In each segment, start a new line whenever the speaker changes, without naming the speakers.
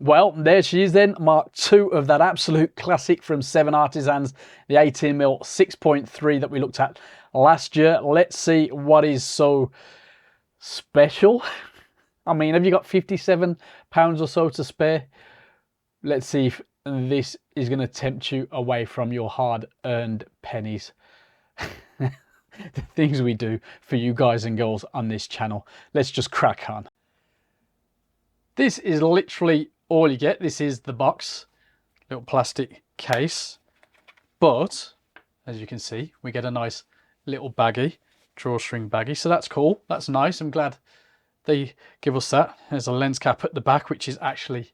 Well, there she is then, Mark II of that absolute classic from 7Artisans, the 18mm 6.3 that we looked at last year. Let's see what is so special. I mean, have you got £57 or so to spare? Let's see if this is going to tempt you away from your hard-earned pennies. The things we do for you guys and girls on this channel. Let's just crack on. This is literally all you get. This is the box, little plastic case, but as you can see, we get a nice little baggie, drawstring baggie, so that's cool, that's nice. I'm glad they give us that. There's a lens cap at the back, which is actually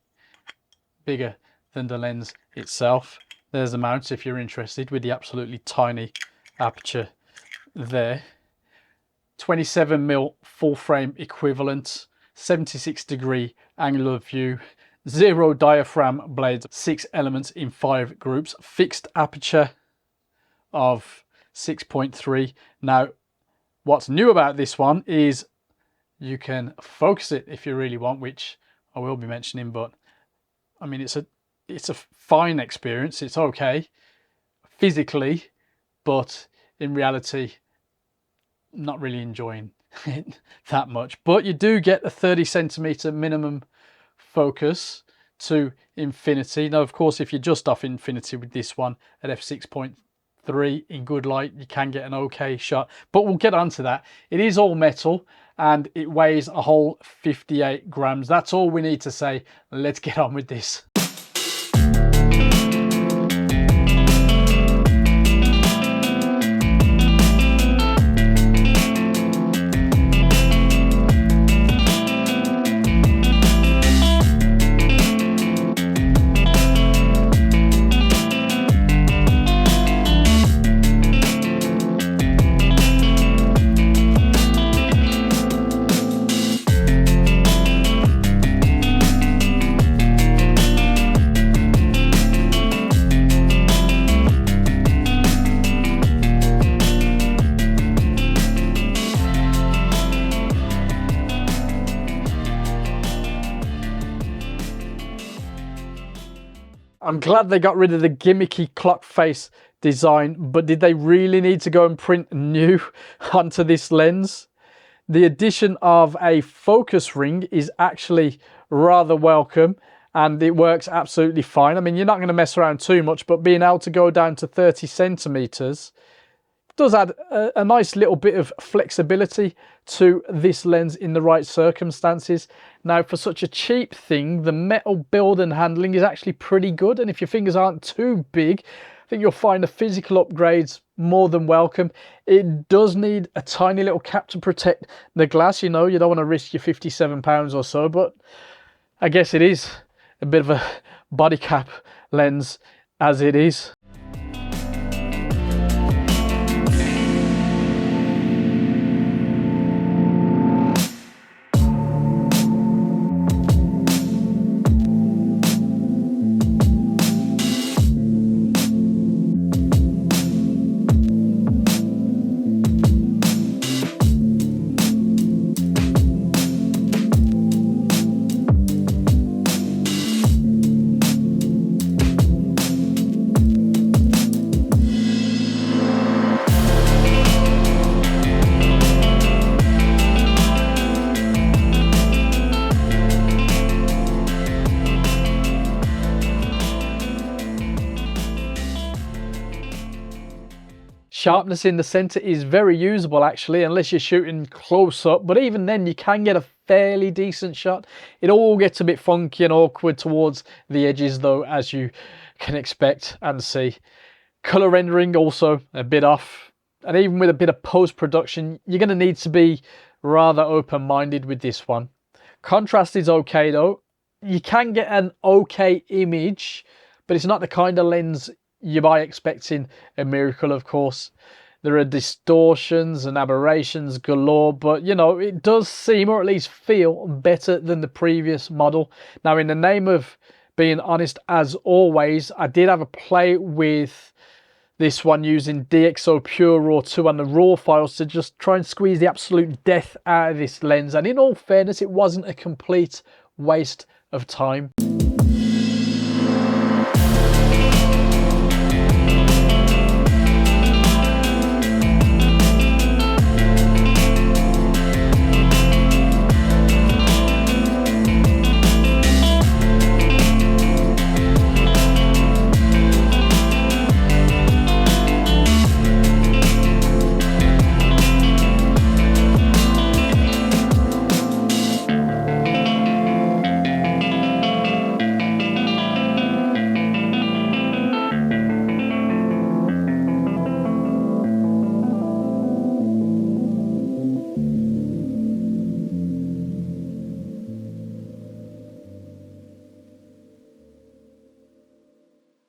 bigger than the lens itself. There's the mount if you're interested, with the absolutely tiny aperture there. 27mm full frame equivalent, 76-degree angle of view, 0 diaphragm blades, 6 elements in 5 groups, fixed aperture of 6.3. Now, what's new about this one is you can focus it if you really want, which I will be mentioning, but I mean, it's a fine experience. It's okay physically, but in reality, not really enjoying it that much. But you do get a 30cm minimum focus to infinity. Now, of course, if you're just off infinity with this one at f6.3 in good light, you can get an okay shot, but we'll get onto that. It is all metal and it weighs a whole 58 grams. That's all we need to say. Let's get on with this. I'm glad they got rid of the gimmicky clock face design, but did they really need to go and print new onto this lens? The addition of a focus ring is actually rather welcome and it works absolutely fine. I mean, you're not going to mess around too much, but being able to go down to 30 centimeters does add a nice little bit of flexibility to this lens in the right circumstances. Now, for such a cheap thing, the metal build and handling is actually pretty good, and if your fingers aren't too big, I think you'll find the physical upgrades more than welcome. It does need a tiny little cap to protect the glass. You know, you don't want to risk your £57 or so, but I guess it is a bit of a body cap lens as it is. Sharpness in the center is very usable actually, unless you're shooting close up, but even then you can get a fairly decent shot. It all gets a bit funky and awkward towards the edges though, as you can expect and see. Color rendering also a bit off, and even with a bit of post-production, you're going to need to be rather open-minded with this one. Contrast is okay though. You can get an okay image, but it's not the kind of lens you buy expecting a miracle, of course. There are distortions and aberrations galore, but you know, it does seem, or at least feel, better than the previous model. Now, in the name of being honest, as always, I did have a play with this one using DxO Pure Raw 2 on the RAW files to just try and squeeze the absolute death out of this lens, and in all fairness, it wasn't a complete waste of time.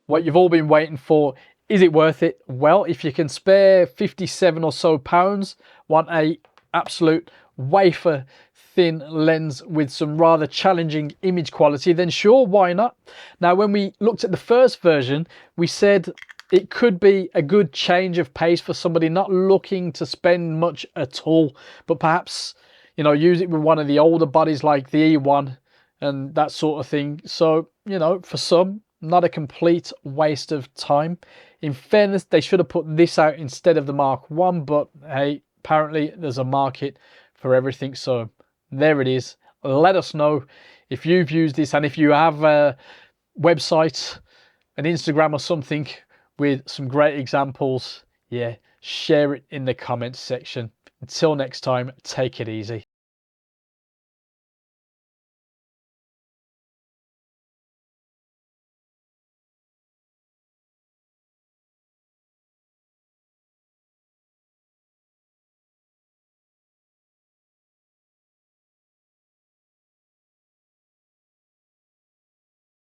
what you've all been waiting for. Is it worth it? Well, if you can spare 57 or so pounds, want a absolute wafer thin lens with some rather challenging image quality, then sure, why not? Now, when we looked at the first version, we said it could be a good change of pace for somebody not looking to spend much at all, but perhaps, you know, use it with one of the older bodies like the E1 and that sort of thing. So, you know, for some, not a complete waste of time. In fairness, they should have put this out instead of the Mark 1, but hey, apparently there's a market for everything. So there it is. Let us know if you've used this, and if you have a website, an Instagram or something with some great examples, yeah, share it in the comments section. Until next time, take it easy.